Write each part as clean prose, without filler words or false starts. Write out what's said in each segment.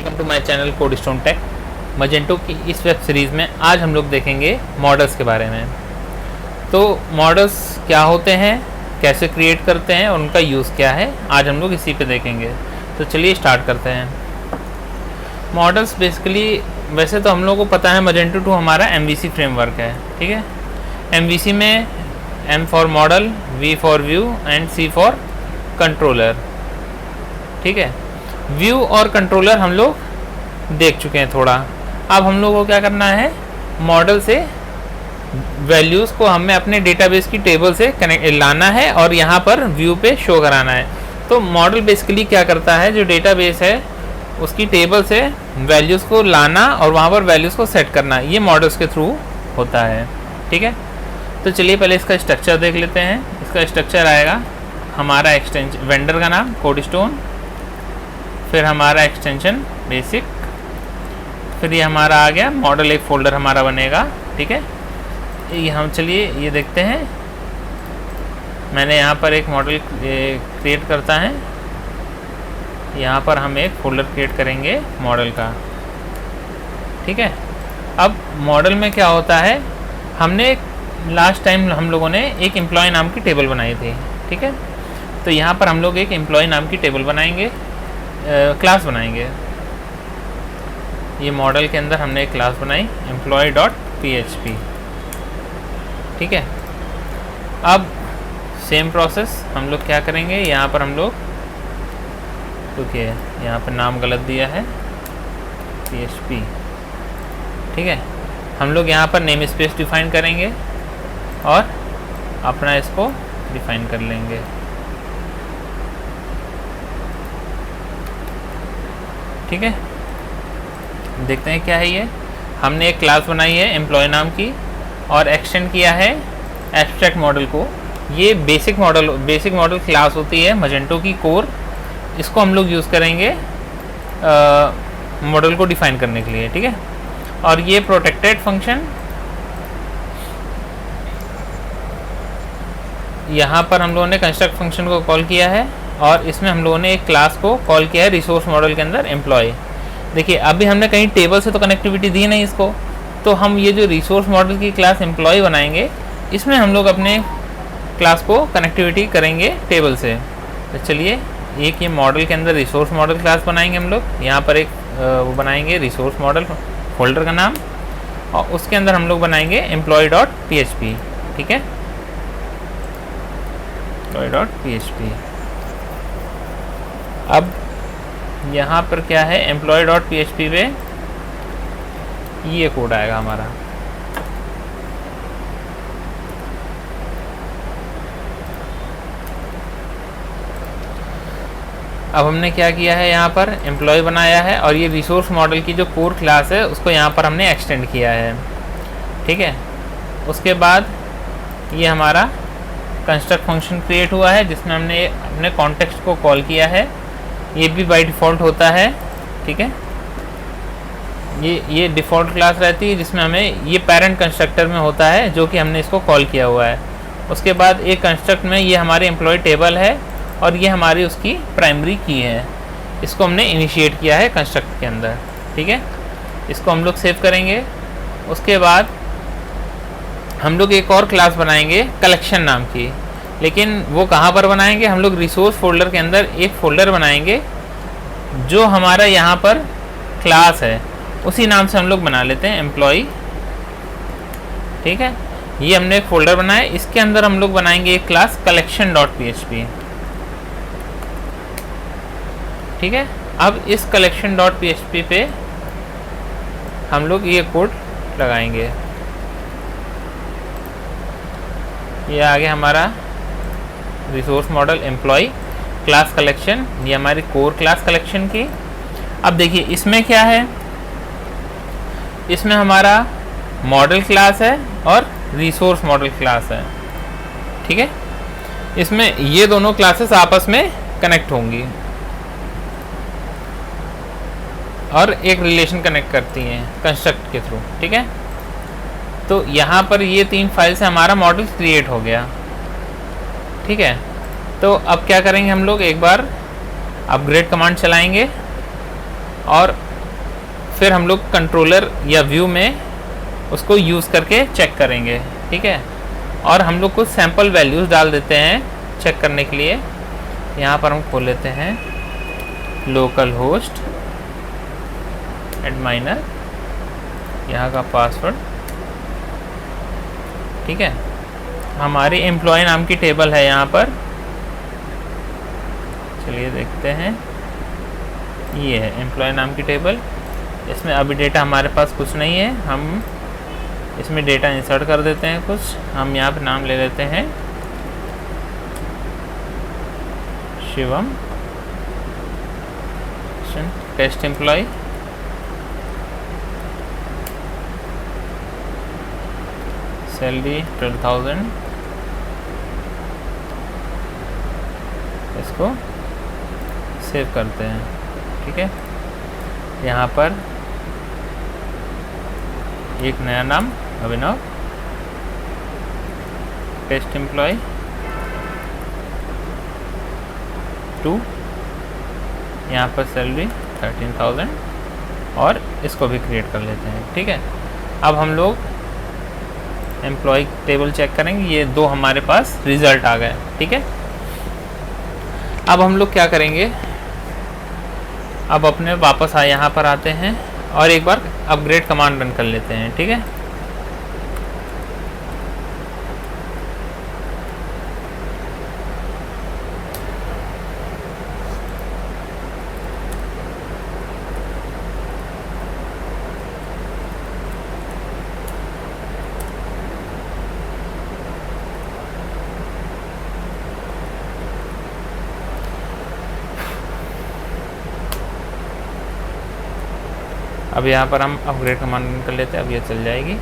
Welcome to my channel Codestone Tech. Magento की इस web series में आज हम लोग देखेंगे मॉडल्स के बारे में। तो मॉडल्स क्या होते हैं, कैसे क्रिएट करते हैं और उनका यूज़ क्या है, आज हम लोग इसी पे देखेंगे। तो चलिए स्टार्ट करते हैं। मॉडल्स बेसिकली वैसे तो हम लोगों को पता है मजेंटो 2 हमारा MVC फ्रेमवर्क है, ठीक है। MVC में M for model, V for view and C for controller, ठीक है। व्यू और कंट्रोलर हम लोग देख चुके हैं थोड़ा। अब हम लोग को क्या करना है, मॉडल से वैल्यूज़ को हमें अपने डेटाबेस की टेबल से कनेक्ट लाना है और यहाँ पर व्यू पे शो कराना है। तो मॉडल बेसिकली क्या करता है, जो डेटाबेस है उसकी टेबल से वैल्यूज़ को लाना और वहाँ पर वैल्यूज़ को सेट करना, ये मॉडल्स के थ्रू होता है, ठीक है। तो चलिए पहले इसका स्ट्रक्चर देख लेते हैं। इसका स्ट्रक्चर आएगा हमारा एक्सटेंशन, वेंडर का नाम कोडस्टोन, फिर हमारा एक्सटेंशन बेसिक, फिर ये हमारा आ गया मॉडल, एक फ़ोल्डर हमारा बनेगा, ठीक है। ये हम चलिए ये देखते हैं। मैंने यहाँ पर एक मॉडल क्रिएट करता है, यहाँ पर हम एक फ़ोल्डर क्रिएट करेंगे मॉडल का, ठीक है। अब मॉडल में क्या होता है, हमने लास्ट टाइम हम लोगों ने एक एम्प्लॉय नाम की टेबल बनाई थी, ठीक है। तो यहाँ पर हम लोग एक एम्प्लॉय नाम की टेबल बनाएंगे, क्लास बनाएंगे। ये मॉडल के अंदर हमने एक क्लास बनाई employee.php, ठीक है। अब सेम प्रोसेस हम लोग क्या करेंगे, यहाँ पर हम लोग क्योंकि यहाँ पर नाम गलत दिया है PHP, ठीक है। हम लोग यहाँ पर नेम स्पेस डिफाइन करेंगे और अपना इसको डिफाइन कर लेंगे, ठीक है। देखते हैं क्या है ये। हमने एक क्लास बनाई है एम्प्लॉय नाम की और एक्सटेंड किया है एब्स्ट्रैक्ट मॉडल को। ये बेसिक मॉडल क्लास होती है मजेंटो की कोर, इसको हम लोग यूज़ करेंगे मॉडल को डिफाइन करने के लिए, ठीक है। और ये प्रोटेक्टेड फंक्शन, यहाँ पर हम लोगों ने कंस्ट्रक्ट फंक्शन को कॉल किया है और इसमें हम लोगों ने एक क्लास को कॉल किया है रिसोर्स मॉडल के अंदर एम्प्लॉय। देखिए अभी हमने कहीं टेबल से तो कनेक्टिविटी दी नहीं इसको, तो हम ये जो रिसोर्स मॉडल की क्लास एम्प्लॉय बनाएंगे, इसमें हम लोग अपने क्लास को कनेक्टिविटी करेंगे टेबल से। तो चलिए एक ये मॉडल के अंदर रिसोर्स मॉडल क्लास बनाएंगे हम लोग। यहाँ पर एक वो बनाएंगे रिसोर्स मॉडल फोल्डर का नाम और उसके अंदर हम लोग बनाएंगे employee.php, ठीक है, employee.php। अब यहाँ पर क्या है, employee.php पे ये कोड आएगा हमारा। अब हमने क्या किया है, यहाँ पर एम्प्लॉय बनाया है और ये रिसोर्स मॉडल की जो कोर क्लास है उसको यहाँ पर हमने एक्सटेंड किया है, ठीक है। उसके बाद ये हमारा कंस्ट्रक्ट फंक्शन क्रिएट हुआ है जिसमें हमने अपने कॉन्टेक्स्ट को कॉल किया है। ये भी बाय डिफ़ॉल्ट होता है, ठीक है। ये डिफ़ॉल्ट क्लास रहती है जिसमें हमें ये पेरेंट कंस्ट्रक्टर में होता है जो कि हमने इसको कॉल किया हुआ है। उसके बाद एक कंस्ट्रक्ट में ये हमारी एम्प्लॉय टेबल है और ये हमारी उसकी प्राइमरी की है, इसको हमने इनिशिएट किया है कंस्ट्रक्ट के अंदर, ठीक है। इसको हम लोग सेव करेंगे। उसके बाद हम लोग एक और क्लास बनाएंगे कलेक्शन नाम की, लेकिन वो कहाँ पर बनाएंगे, हम लोग रिसोर्स फोल्डर के अंदर एक फ़ोल्डर बनाएंगे जो हमारा यहाँ पर क्लास है उसी नाम से हम लोग बना लेते हैं एम्प्लॉय, ठीक है। ये हमने एक फ़ोल्डर बनाया, इसके अंदर हम लोग बनाएंगे एक क्लास collection.php, ठीक है। अब इस collection.php पे हम लोग ये कोड लगाएंगे। ये आ गया हमारा resource model employee class collection, ये हमारी कोर क्लास कलेक्शन की। अब देखिए इसमें क्या है, इसमें हमारा मॉडल क्लास है और रिसोर्स मॉडल क्लास है, ठीक है। इसमें ये दोनों क्लासेस आपस में कनेक्ट होंगी और एक रिलेशन कनेक्ट करती हैं कंस्ट्रक्ट के थ्रू, ठीक है। तो यहाँ पर ये 3 फाइल से हमारा मॉडल क्रिएट हो गया, ठीक है। तो अब क्या करेंगे, हम लोग एक बार अपग्रेड कमांड चलाएंगे और फिर हम लोग कंट्रोलर या व्यू में उसको यूज़ करके चेक करेंगे, ठीक है। और हम लोग कुछ सैम्पल वैल्यूज़ डाल देते हैं चेक करने के लिए। यहाँ पर हम खोल लेते हैं लोकल होस्ट एडमाइनर, यहाँ का पासवर्ड, ठीक है। हमारी एम्प्लॉय नाम की टेबल है यहाँ पर, चलिए देखते हैं। ये है एम्प्लॉय नाम की टेबल। इसमें अभी डेटा हमारे पास कुछ नहीं है, हम इसमें डेटा इंसर्ट कर देते हैं कुछ। हम यहाँ पे नाम ले लेते हैं शिवम, टेस्ट एम्प्लॉय, सैलरी 12,000। इसको सेव करते हैं, ठीक है। यहाँ पर एक नया नाम अभिनव, टेस्ट एम्प्लॉय 2, यहाँ पर सैलरी 13,000 और इसको भी क्रिएट कर लेते हैं, ठीक है। अब हम लोग एम्प्लॉय टेबल चेक करेंगे, ये 2 हमारे पास रिज़ल्ट आ गए, ठीक है। अब हम लोग क्या करेंगे, अब अपने वापस यहाँ पर आते हैं और एक बार अपग्रेड कमांड रन कर लेते हैं, ठीक है। अब यहाँ पर हम अपग्रेड कमांड रन कर लेते हैं, अब ये चल जाएगी।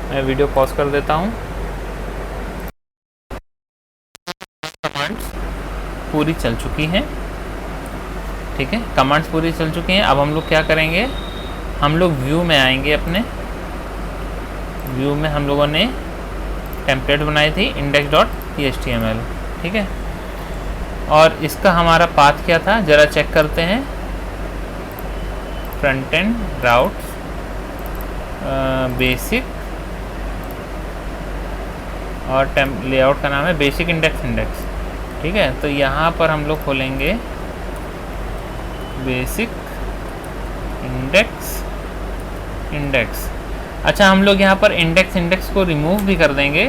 मैं वीडियो पॉज कर देता हूँ। कमांड्स पूरी चल चुकी हैं, ठीक है। कमांड्स पूरी चल चुकी हैं। अब हम लोग क्या करेंगे, हम लोग व्यू में आएंगे। अपने व्यू में हम लोगों ने टेम्पलेट बनाई थी index.html, ठीक है। और इसका हमारा पाथ क्या था, ज़रा चेक करते हैं। फ्रंट एंड राउट्स बेसिक और लेआउट का नाम है बेसिक इंडेक्स, ठीक है। तो यहाँ पर हम लोग खोलेंगे बेसिक इंडेक्स। अच्छा, हम लोग यहाँ पर इंडेक्स को रिमूव भी कर देंगे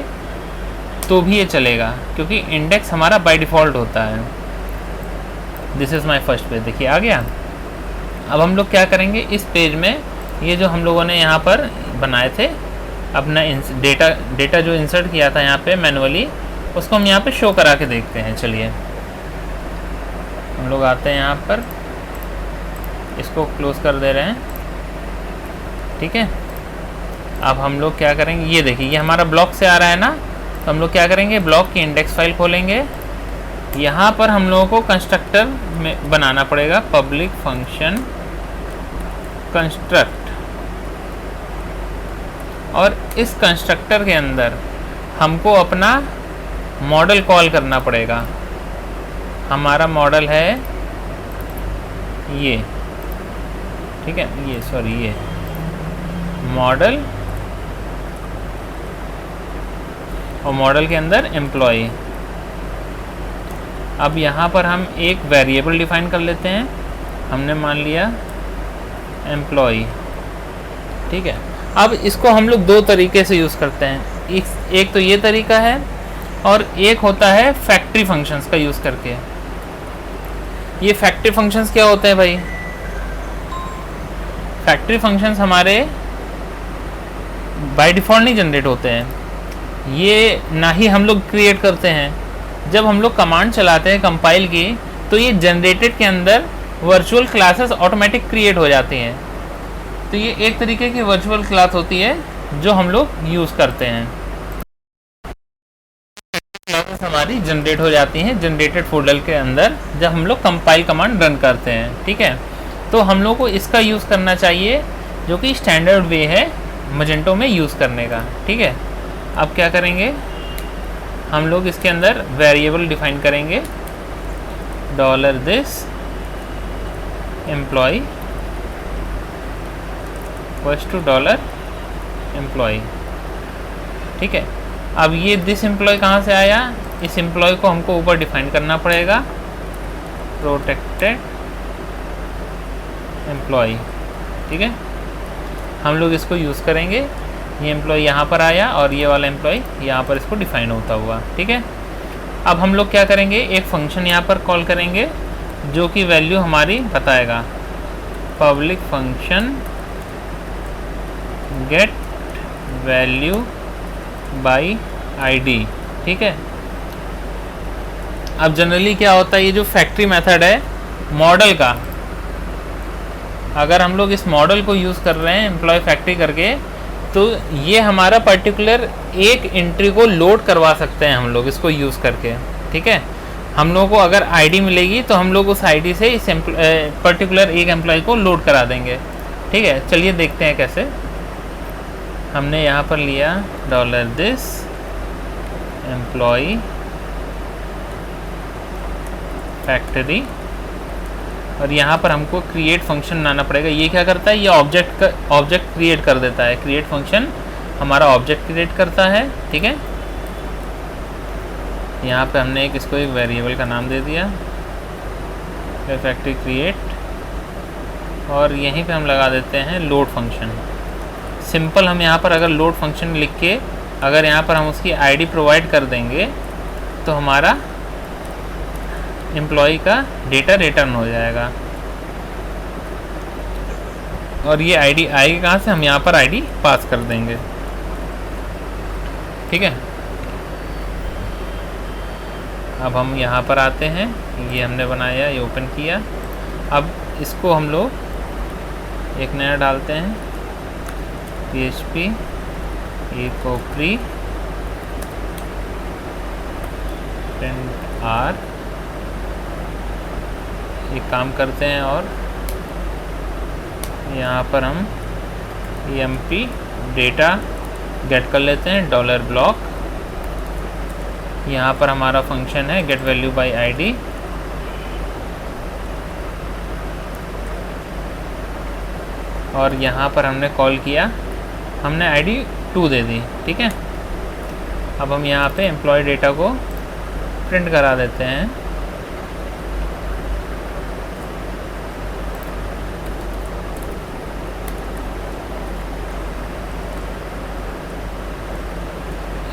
तो भी ये चलेगा, क्योंकि इंडेक्स हमारा बाय डिफ़ॉल्ट होता है। This is my first page, देखिए आ गया। अब हम लोग क्या करेंगे, इस पेज में ये जो हम लोगों ने यहाँ पर बनाए थे अपना डेटा जो इंसर्ट किया था यहाँ पे मैनुअली, उसको हम यहाँ पे शो करा के देखते हैं। चलिए हम लोग आते हैं यहाँ पर, इसको क्लोज कर दे रहे हैं, ठीक है। अब हम लोग क्या करेंगे, ये देखिए ये हमारा ब्लॉक से आ रहा है ना, तो हम लोग क्या करेंगे, ब्लॉक की इंडेक्स फाइल खोलेंगे। यहाँ पर हम लोगों को कंस्ट्रक्टर में बनाना पड़ेगा, पब्लिक फंक्शन कंस्ट्रक्ट, और इस कंस्ट्रक्टर के अंदर हमको अपना मॉडल कॉल करना पड़ेगा। हमारा मॉडल है ये, ठीक है, ये मॉडल, और मॉडल के अंदर एम्प्लॉय। अब यहाँ पर हम एक वेरिएबल डिफाइन कर लेते हैं, हमने मान लिया एम्प्लॉय, ठीक है। अब इसको हम लोग 2 तरीके से यूज़ करते हैं, एक तो ये तरीका है और एक होता है फैक्ट्री फंक्शंस का यूज़ करके। ये फैक्ट्री फंक्शंस क्या होते हैं भाई, फैक्ट्री फंक्शंस हमारे बाय डिफ़ॉल्ट नहीं जनरेट होते हैं, ये ना ही हम लोग क्रिएट करते हैं। जब हम लोग कमांड चलाते हैं कंपाइल की, तो ये जनरेटेड के अंदर वर्चुअल क्लासेस ऑटोमेटिक क्रिएट हो जाती हैं। तो ये एक तरीके की वर्चुअल क्लास होती है जो हम लोग यूज़ करते हैं। क्लासेस हमारी जनरेट हो जाती हैं जनरेटेड फोल्डर के अंदर जब हम लोग कंपाइल कमांड रन करते हैं, ठीक है। तो हम लोग को इसका यूज़ करना चाहिए, जो कि स्टैंडर्ड वे है मजेंटो में यूज़ करने का, ठीक है। अब क्या करेंगे, हम लोग इसके अंदर वेरिएबल डिफाइन करेंगे, $this employ equals to dollar employ. ठीक है, अब ये दिस एम्प्लॉय कहाँ से आया, इस एम्प्लॉय को हमको ऊपर डिफाइन करना पड़ेगा, प्रोटेक्टेड एम्प्लॉय। ठीक है, हम लोग इसको यूज़ करेंगे। ये एम्प्लॉय यहाँ पर आया और ये वाला एम्प्लॉय यहाँ पर इसको डिफाइन होता हुआ। ठीक है, अब हम लोग क्या करेंगे, एक फंक्शन यहाँ पर कॉल करेंगे जो कि वैल्यू हमारी बताएगा, public function get value by ID. ठीक है, अब जनरली क्या होता है, ये जो फैक्ट्री मेथड है मॉडल का, अगर हम लोग इस मॉडल को यूज़ कर रहे हैं एम्प्लॉय फैक्ट्री करके, तो ये हमारा पर्टिकुलर एक एंट्री को लोड करवा सकते हैं हम लोग इसको यूज़ करके। ठीक है, हम लोगों को अगर आईडी मिलेगी तो हम लोग उस आईडी से इस पर्टिकुलर एक एम्प्लॉय को लोड करा देंगे। ठीक है, चलिए देखते हैं कैसे। हमने यहाँ पर लिया $this एम्प्लॉय फैक्ट्री और यहाँ पर हमको क्रिएट फंक्शन बनाना पड़ेगा। ये क्या करता है, ये ऑब्जेक्ट क्रिएट कर देता है। क्रिएट फंक्शन हमारा ऑब्जेक्ट क्रिएट करता है। ठीक है, यहाँ पे हमने इसको एक वेरिएबल का नाम दे दिया फैक्ट्री क्रिएट, और यहीं पे हम लगा देते हैं लोड फंक्शन। सिंपल हम यहाँ पर अगर लोड फंक्शन लिख के अगर यहाँ पर हम उसकी आईडी प्रोवाइड कर देंगे तो हमारा एम्प्लॉय का डेटा रिटर्न हो जाएगा। और ये आईडी आएगी कहाँ से, हम यहाँ पर आईडी पास कर देंगे। ठीक है, अब हम यहाँ पर आते हैं, ये हमने बनाया, ये ओपन किया। अब इसको हम लोग एक नया डालते हैं, PHP echo free print r। एक काम करते हैं और यहाँ पर हम emp डेटा गेट कर लेते हैं, $block। यहाँ पर हमारा फंक्शन है गेट वैल्यू बाई आईडी। और यहाँ पर हमने कॉल किया, हमने आईडी 2 दे दी। ठीक है, अब हम यहाँ पे एम्प्लॉय डेटा को प्रिंट करा देते हैं।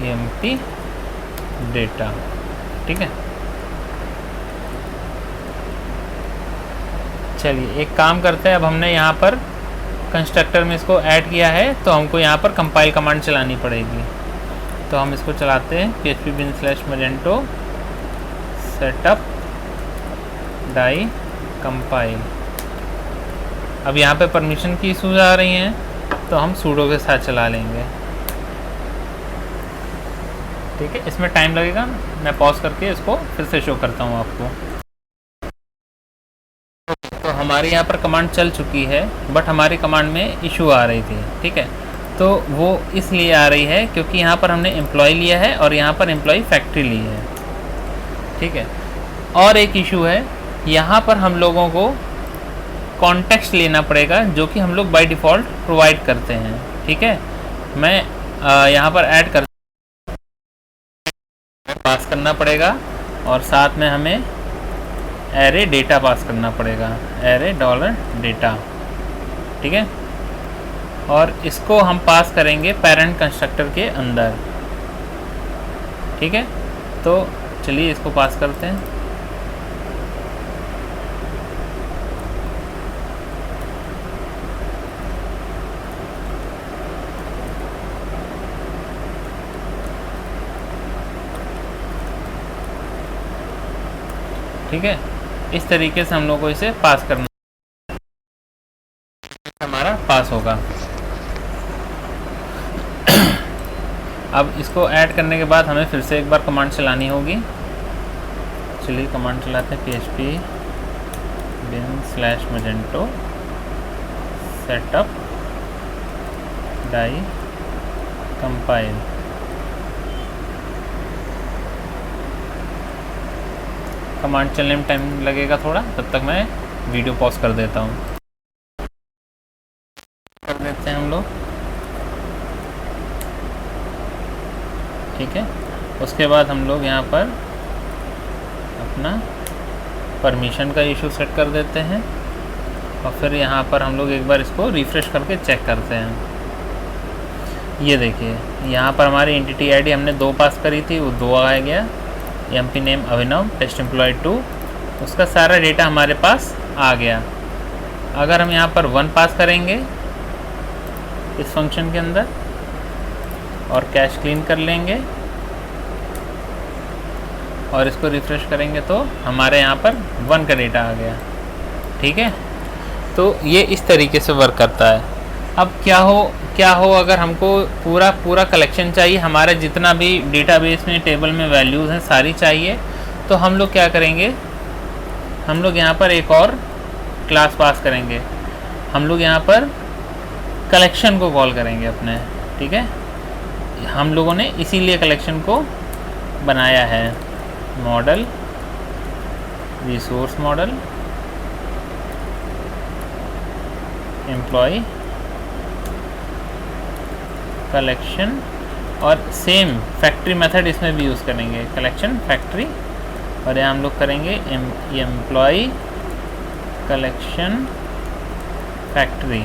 empty data. ठीक है, चलिए एक काम करते हैं, अब हमने यहाँ पर कंस्ट्रक्टर में इसको ऐड किया है तो हमको यहाँ पर कंपाइल कमांड चलानी पड़ेगी। तो हम इसको चलाते हैं, php bin/magento setup die compile। अब यहाँ पे परमिशन की इशूज आ रही हैं तो हम sudo के साथ चला लेंगे। ठीक है, इसमें टाइम लगेगा, मैं पॉज करके इसको फिर से शो करता हूँ आपको। तो हमारे यहाँ पर कमांड चल चुकी है, बट हमारी कमांड में इशू आ रही थी। ठीक है, तो वो इसलिए आ रही है क्योंकि यहाँ पर हमने एम्प्लॉय लिया है और यहाँ पर एम्प्लॉय फैक्ट्री ली है। ठीक है, और एक इशू है, यहाँ पर हम लोगों को कॉन्टेक्स्ट लेना पड़ेगा जो कि हम लोग बाय डिफ़ॉल्ट प्रोवाइड करते हैं। ठीक है, मैं यहाँ पर ऐड कर पास करना पड़ेगा और साथ में हमें एरे डेटा पास करना पड़ेगा, एरे $डेटा। ठीक है, और इसको हम पास करेंगे पेरेंट कंस्ट्रक्टर के अंदर। ठीक है, तो चलिए इसको पास करते हैं। ठीक है, इस तरीके से हम लोग को इसे पास करना, हमारा पास होगा। अब इसको ऐड करने के बाद हमें फिर से एक बार कमांड चलानी होगी। चलिए कमांड चलाते हैं, php bin/magento setup die compile। Command चलने में टाइम लगेगा थोड़ा, तब तक मैं वीडियो पॉज कर देता हूँ। कर देते हैं हम हम लोग, ठीक है। उसके बाद हम लोग यहाँ पर अपना परमिशन का इशू सेट कर देते हैं और फिर यहाँ पर हम लोग एक बार इसको रिफ़्रेश करके चेक करते हैं। ये देखिए यहाँ पर हमारी एंटिटी आईडी हमने 2 पास करी थी, वो 2 आ गया। एमपी नेम अभिनव, टेस्ट एम्प्लॉय 2, उसका सारा डेटा हमारे पास आ गया। अगर हम यहाँ पर 1 पास करेंगे इस फंक्शन के अंदर और कैश क्लीन कर लेंगे और इसको रिफ़्रेश करेंगे तो हमारे यहाँ पर 1 का डेटा आ गया, ठीक है। तो ये इस तरीके से वर्क करता है। अब क्या हो अगर हमको पूरा कलेक्शन चाहिए, हमारा जितना भी डेटाबेस में टेबल में वैल्यूज़ हैं सारी चाहिए, तो हम लोग क्या करेंगे, हम लोग यहाँ पर एक और क्लास पास करेंगे। हम लोग यहाँ पर कलेक्शन को कॉल करेंगे अपने, ठीक है। हम लोगों ने इसीलिए कलेक्शन को बनाया है। Model, resource model, employ, collection और सेम फैक्ट्री मेथड इसमें भी यूज़ करेंगे, कलेक्शन फैक्ट्री। और यहाँ हम लोग करेंगे एम्प्लॉय कलेक्शन फैक्ट्री।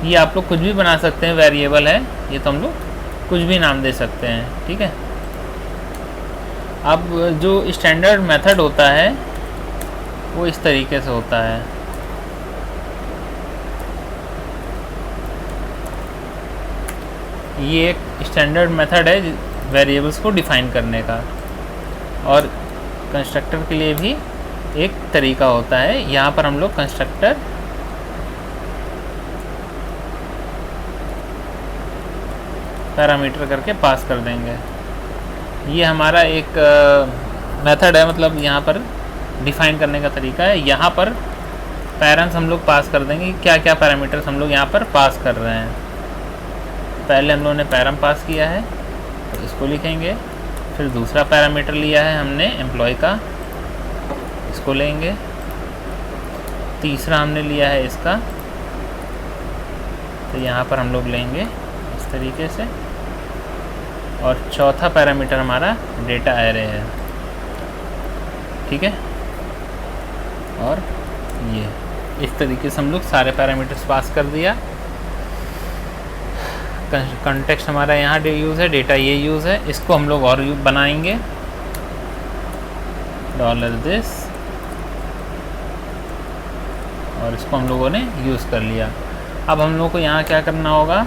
ये आप लोग कुछ भी बना सकते हैं, वेरिएबल है ये, तो हम लोग कुछ भी नाम दे सकते हैं, ठीक है। अब जो स्टैंडर्ड मेथड होता है वो इस तरीके से होता है। ये एक स्टैंडर्ड मेथड है वेरिएबल्स को डिफ़ाइन करने का, और कंस्ट्रक्टर के लिए भी एक तरीका होता है। यहाँ पर हम लोग कंस्ट्रक्टर पैरामीटर करके पास कर देंगे। ये हमारा एक मेथड है, मतलब यहाँ पर डिफ़ाइन करने का तरीका है। यहाँ पर पैरेंट्स हम लोग पास कर देंगे, क्या क्या पैरामीटर्स हम लोग यहाँ पर पास कर रहे हैं। पहले हम लोगों ने पैरम पास किया है तो इसको लिखेंगे, फिर दूसरा पैरामीटर लिया है हमने एम्प्लॉय का, इसको लेंगे। तीसरा हमने लिया है इसका, तो यहाँ पर हम लोग लेंगे इस तरीके से। और चौथा पैरामीटर हमारा डेटा एरे है, ठीक है। और ये इस तरीके से हम लोग सारे पैरामीटर्स पास कर दिया। कंटेक्स्ट हमारा यहाँ यूज़ है, डेटा ये यूज़ है, इसको हम लोग और बनाएंगे $this, और इसको हम लोगों ने यूज़ कर लिया। अब हम लोग को यहाँ क्या करना होगा,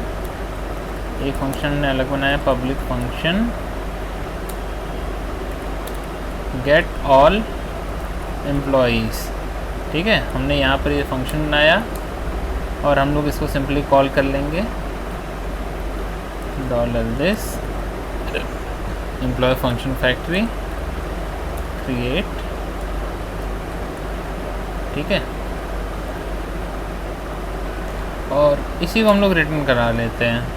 एक फंक्शन ने अलग बनाया, public function get all employees, ठीक है। हमने यहाँ पर ये फंक्शन बनाया और हम लोग इसको सिंपली कॉल कर लेंगे $this employ function factory create, ठीक है। और इसी को हम लोग रिटर्न करा लेते हैं।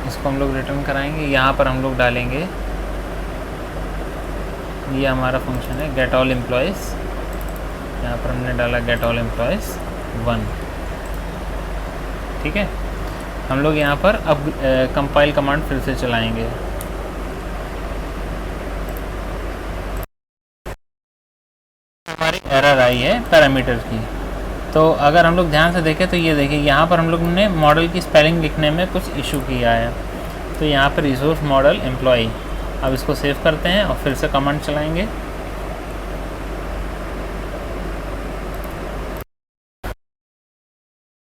इसको हम लोग रिटर्न कराएंगे। यहाँ पर हम लोग डालेंगे, ये हमारा फंक्शन है गेट ऑल एम्प्लॉयज़, यहाँ पर हमने डाला गेट ऑल एम्प्लॉयज़ 1, ठीक है। हम लोग यहाँ पर अब कंपाइल कमांड फिर से चलाएंगे। हमारी एरर आई है पैरामीटर की, तो अगर हम लोग ध्यान से देखें तो ये देखिए यहाँ पर हम लोग ने मॉडल की स्पेलिंग लिखने में कुछ इशू किया है। तो यहाँ पर रिसोर्स मॉडल एम्प्लॉय, अब इसको सेव करते हैं और फिर से कमांड चलाएंगे।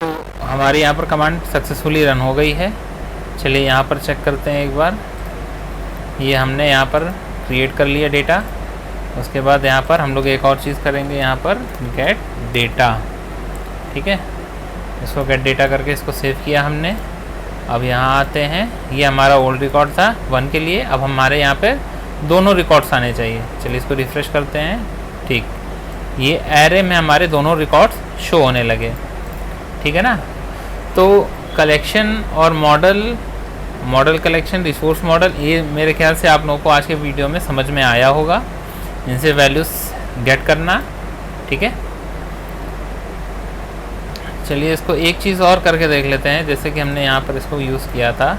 तो हमारी यहाँ पर कमांड सक्सेसफुली रन हो गई है। चलिए यहाँ पर चेक करते हैं एक बार। ये हमने यहाँ पर क्रिएट कर लिया डेटा। उसके बाद यहाँ पर हम लोग एक और चीज़ करेंगे, यहाँ पर गेट डेटा, ठीक है। इसको गेट डेटा करके इसको सेव किया हमने। अब यहाँ आते हैं, ये हमारा ओल्ड रिकॉर्ड था 1 के लिए, अब हमारे यहाँ पे दोनों रिकॉर्ड्स आने चाहिए। चलिए इसको रिफ़्रेश करते हैं, ठीक, ये एरे में हमारे दोनों रिकॉर्ड्स शो होने लगे, ठीक है ना। तो कलेक्शन और model model collection, resource model, ये मेरे ख्याल से आप लोगों को आज के वीडियो में समझ में आया होगा। इनसे वैल्यूज़ गेट करना, ठीक है। चलिए इसको एक चीज़ और करके देख लेते हैं, जैसे कि हमने यहाँ पर इसको यूज़ किया था।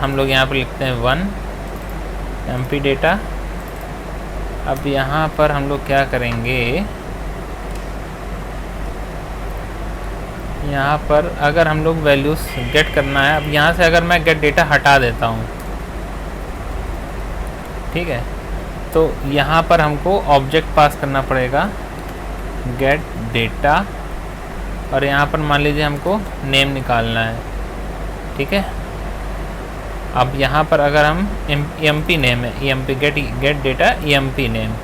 हम लोग यहाँ पर लिखते हैं 1 MP डेटा। अब यहाँ पर हम लोग क्या करेंगे, यहाँ पर अगर हम लोग वैल्यूज़ गेट करना है, अब यहाँ से अगर मैं गेट डेटा हटा देता हूँ, ठीक है, तो यहाँ पर हमको ऑब्जेक्ट पास करना पड़ेगा गेट डेटा, और यहाँ पर मान लीजिए हमको नेम निकालना है, ठीक है। अब यहाँ पर अगर हम EMP नेम है, EMP gate data EMP name,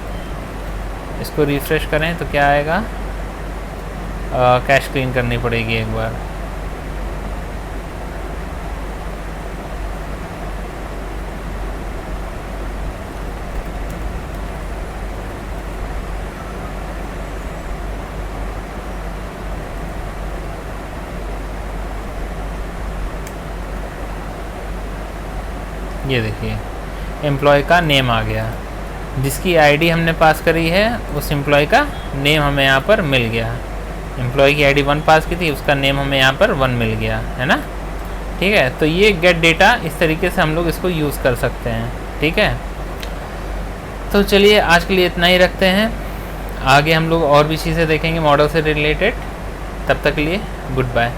इसको रिफ्रेश करें तो क्या आएगा, कैश क्लीन करनी पड़ेगी एक बार। ये देखिए एम्प्लॉय का नेम आ गया, जिसकी आईडी हमने पास करी है उस एम्प्लॉय का नेम हमें यहाँ पर मिल गया। एम्प्लॉय की आईडी 1 पास की थी, उसका नेम हमें यहाँ पर 1 मिल गया, है ना, ठीक है। तो ये गेट डेटा इस तरीके से हम लोग इसको यूज़ कर सकते हैं, ठीक है। तो चलिए आज के लिए इतना ही रखते हैं, आगे हम लोग और भी चीज़ें देखेंगे मॉडल से रिलेटेड। तब तक के लिए गुड बाय।